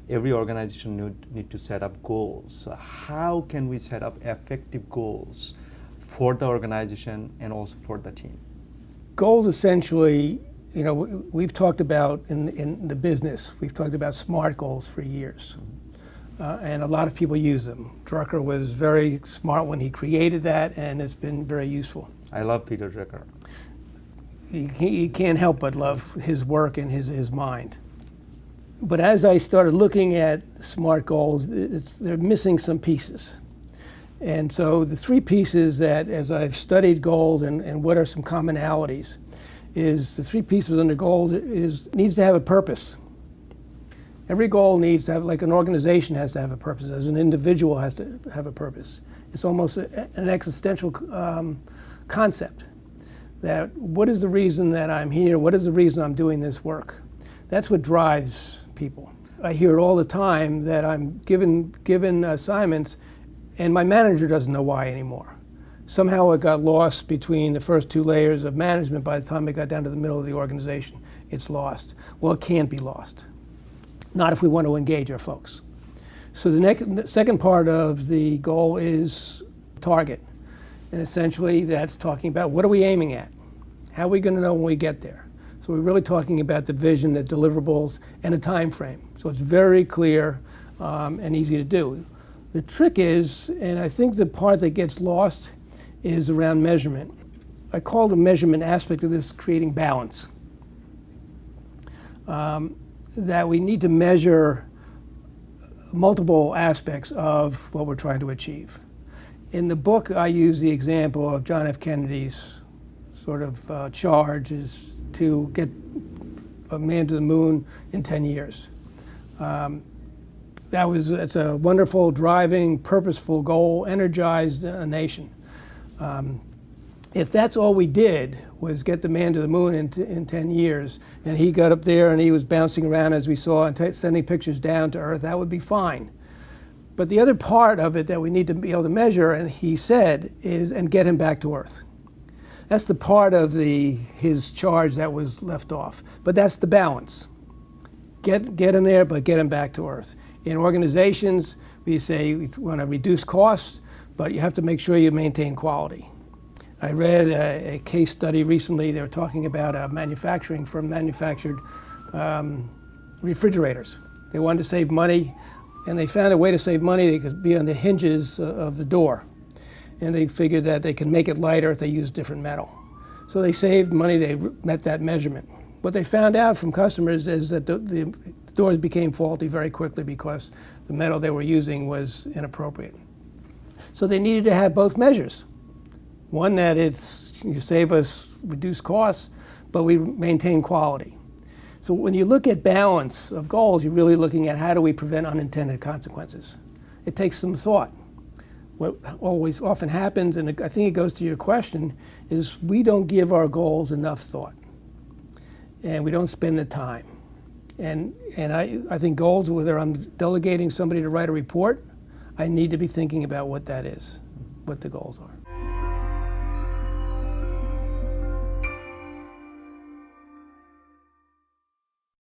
every organization need to set up goals. So how can we set up effective goals for the organization and also for the team? Goals essentially, you know, we've talked about in the business, we've talked about SMART goals for years. And a lot of people use them. Drucker was very smart when he created that, and it's been very useful. I love Peter Drucker. You can't help but love his work and his mind. But as I started looking at SMART goals, they're missing some pieces. And so the three pieces that, as I've studied goals and what are some commonalities, is the three pieces under goals needs to have a purpose. Every goal needs to have, like an organization has to have a purpose, as an individual has to have a purpose. It's almost an existential concept. That what is the reason that I'm here? What is the reason I'm doing this work? That's what drives people. I hear it all the time that I'm given assignments and my manager doesn't know why anymore. Somehow it got lost between the first two layers of management. By the time it got down to the middle of the organization, it's lost. Well, it can't be lost. Not if we want to engage our folks. So the second part of the goal is target. And essentially that's talking about what are we aiming at? How are we going to know when we get there? So we're really talking about the vision, the deliverables, and a time frame. So it's very clear and easy to do. The trick is, and I think the part that gets lost is around measurement. I call the measurement aspect of this creating balance. That we need to measure multiple aspects of what we're trying to achieve. In the book, I use the example of John F. Kennedy's sort of charge is to get a man to the moon in 10 years. It's a wonderful, driving, purposeful goal, energized a nation. If that's all we did was get the man to the moon in 10 years, and he got up there and he was bouncing around as we saw and sending pictures down to Earth, that would be fine. But the other part of it that we need to be able to measure, and he said, is and get him back to Earth. That's the part of his charge that was left off. But that's the balance. Get him there, but get him back to Earth. In organizations, we say we want to reduce costs, but you have to make sure you maintain quality. I read a case study recently. They were talking about manufacturing firm manufactured refrigerators. They wanted to save money, and they found a way to save money. They could be on the hinges of the door. And they figured that they could make it lighter if they used different metal. So they saved money. They met that measurement. What they found out from customers is that the doors became faulty very quickly because the metal they were using was inappropriate. So they needed to have both measures. One, that you save us, reduce costs, but we maintain quality. So when you look at balance of goals, you're really looking at how do we prevent unintended consequences. It takes some thought. What always often happens, and I think it goes to your question, is we don't give our goals enough thought. And we don't spend the time. And I think goals, whether I'm delegating somebody to write a report, I need to be thinking about what that is, what the goals are.